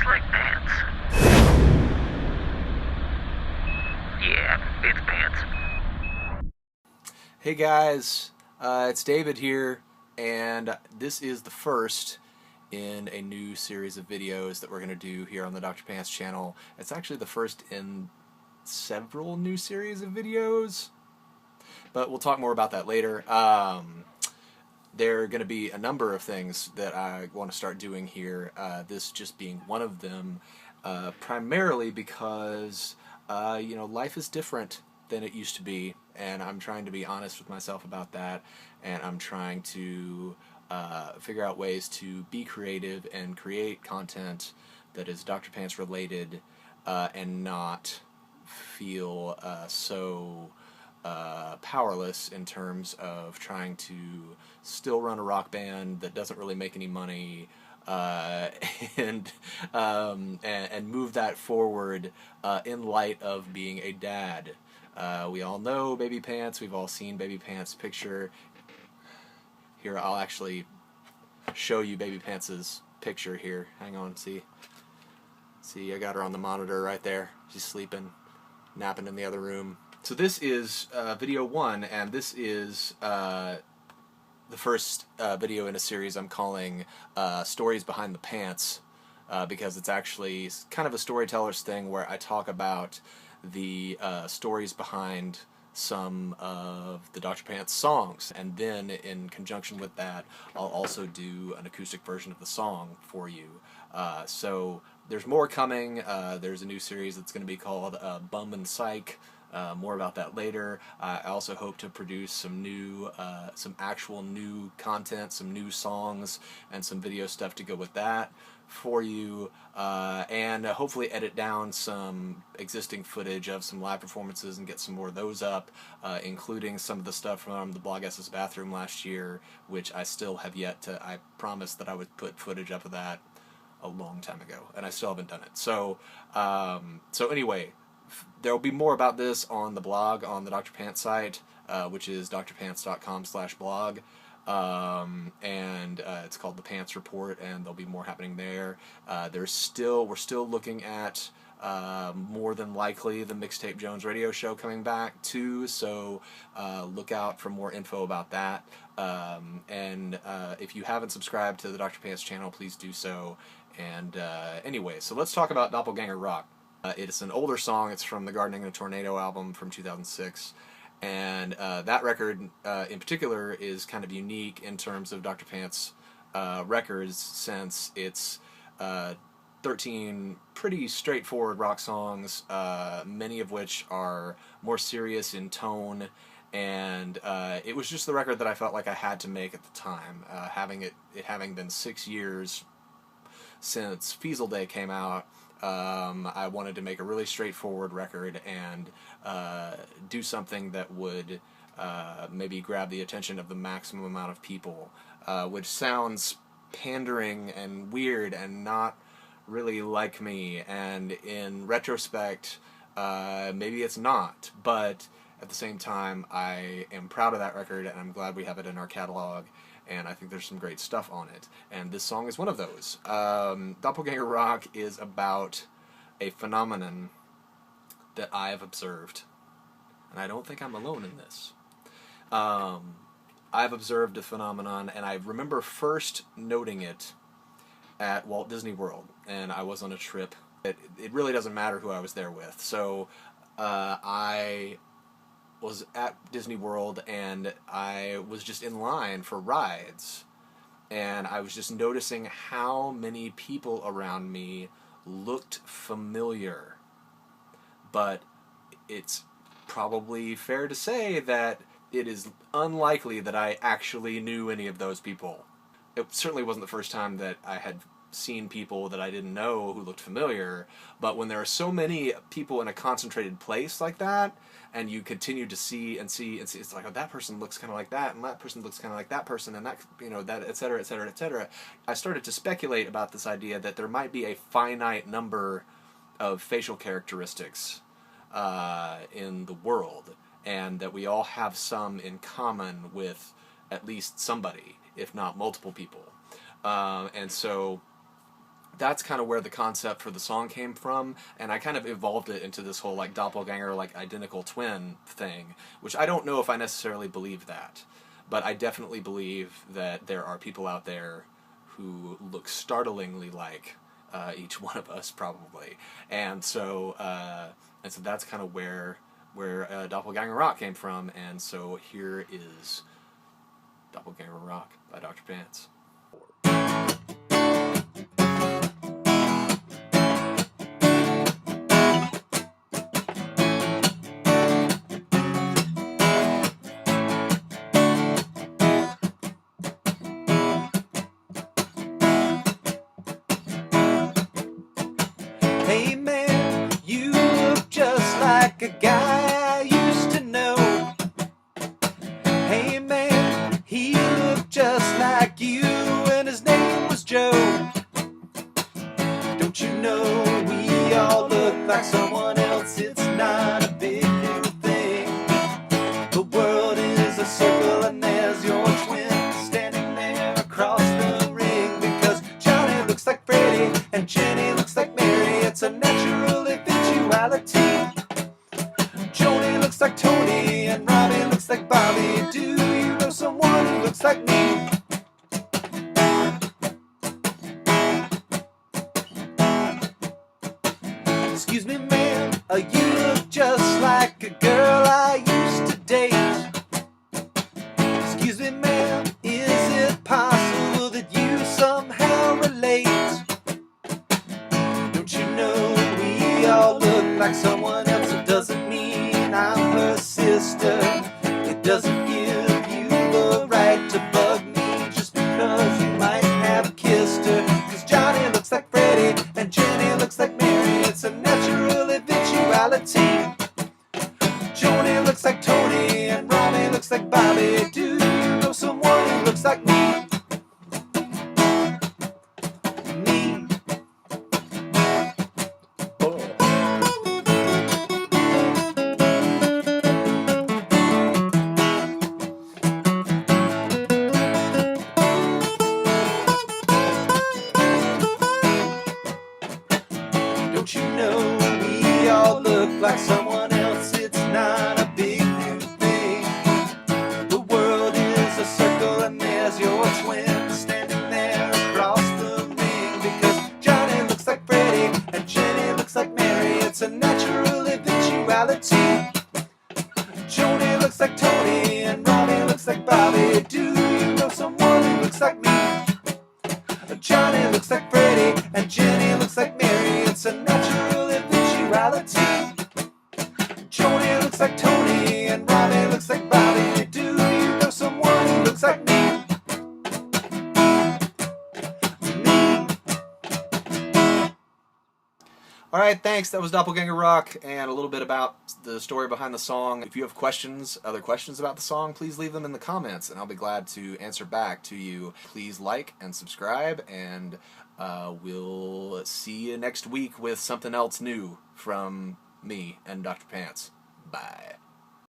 looks like pants. Yeah, it's pants. Hey guys, it's David here, and this is the first in a new series of videos that we're going to do here on the Dr. Pants channel. It's actually the first in several new series of videos, but we'll talk more about that later. There are going to be a number of things that I want to start doing here, this just being one of them, primarily because life is different than it used to be, and I'm trying to be honest with myself about that, and I'm trying to figure out ways to be creative and create content that is Dr. Pants related, and not feel so powerless in terms of trying to still run a rock band that doesn't really make any money, and move that forward in light of being a dad. We all know Baby Pants. We've all seen Baby Pants' picture. Here, I'll actually show you Baby Pants' picture here. Hang on, see, I got her on the monitor right there. She's sleeping, napping in the other room. So this is video one, and this is the first video in a series I'm calling Stories Behind the Pants, because it's actually kind of a storyteller's thing where I talk about the stories behind some of the Dr. Pants songs, and then in conjunction with that I'll also do an acoustic version of the song for you. So there's more coming. There's a new series that's going to be called Bum and Psych. More about that later. I also hope to produce some actual new content, some new songs, and some video stuff to go with that for you, and hopefully edit down some existing footage of some live performances and get some more of those up, including some of the stuff from the Blog SS bathroom last year, which I still have yet to. I promised that I would put footage up of that a long time ago, and I still haven't done it. So anyway, there will be more about this on the blog, on the Dr. Pants site, which is drpants.com/blog, and it's called The Pants Report, and there'll be more happening there. We're still looking at more than likely the Mixtape Jones radio show coming back too, so look out for more info about that. And if you haven't subscribed to the Dr. Pants channel, please do so. And anyway, so let's talk about Doppelganger Rock. It's an older song. It's from the Gardening in a Tornado album from 2006, and that record in particular is kind of unique in terms of Dr. Pants records, since it's 13 pretty straightforward rock songs, many of which are more serious in tone, and it was just the record that I felt like I had to make at the time, having been 6 years since Fiesel Day came out. I wanted to make a really straightforward record and do something that would maybe grab the attention of the maximum amount of people, which sounds pandering and weird and not really like me, and in retrospect maybe it's not, but at the same time I am proud of that record, and I'm glad we have it in our catalog, and I think there's some great stuff on it, and this song is one of those. Doppelganger Rock is about a phenomenon that I have observed, and I don't think I'm alone in this. I've observed a phenomenon, and I remember first noting it at Walt Disney World, and I was on a trip. It really doesn't matter who I was there with, so I was at Disney World, and I was just in line for rides, and I was just noticing how many people around me looked familiar. But it's probably fair to say that it is unlikely that I actually knew any of those people. It certainly wasn't the first time that I had seen people that I didn't know who looked familiar, but when there are so many people in a concentrated place like that, and you continue to see and see and see, it's like, oh, that person looks kind of like that, and that person looks kind of like that person, and that, that, etc., etc., etc. I started to speculate about this idea that there might be a finite number of facial characteristics in the world, and that we all have some in common with at least somebody, if not multiple people. And so that's kind of where the concept for the song came from, and I kind of evolved it into this whole like doppelganger, like identical twin thing, which I don't know if I necessarily believe that, but I definitely believe that there are people out there who look startlingly like each one of us, probably, and so that's kind of where Doppelganger Rock came from, and so here is Doppelganger Rock by Dr. Pants. Hey man, you look just like a guy I used to know. Hey man, he looked just like you and his name was Joe. Don't you know we all look like someone else? It's not a big new thing. The world is a circle and there's your twin standing there across the ring. Because Johnny looks like Freddie and Jenny looks like Mary. It's a natural eventuality. Joni looks like Tony and Robbie looks like Bobby. Do you know someone who looks like me? Excuse me, ma'am, you look just like a girl I used to date. Excuse me, ma'am, is it possible that you somehow relate? Don't you know we all look like someone else? It doesn't mean I'm her sister. It doesn't give you the right to bug me just because you might have kissed her. Cause Johnny looks like Freddie and Jenny looks like Mary. It's a natural eventuality. Joni looks like Tony and Robbie looks like Bobby. Do you know someone who looks like me? Me. Don't you know we all look like someone else? It's not a big new thing. The world is a circle and there's your twin standing there across the ring. Because Johnny looks like Freddie and Jenny looks like Mary. It's a natural eventuality. Joni looks like Tony and Robbie looks like Bobby. Do you know someone who looks like me? Johnny looks like Freddie and Jenny looks like Mary. It's a natural eventuality. Joni looks like Tony and Robbie looks like Bobby. Do you know someone who looks like me? Me. Alright, thanks. That was Doppelganger Rock and a little bit about the story behind the song. If you have questions, other questions about the song, please leave them in the comments and I'll be glad to answer back to you. Please like and subscribe, and we'll see you next week with something else new from me and Dr. Pants. Bye.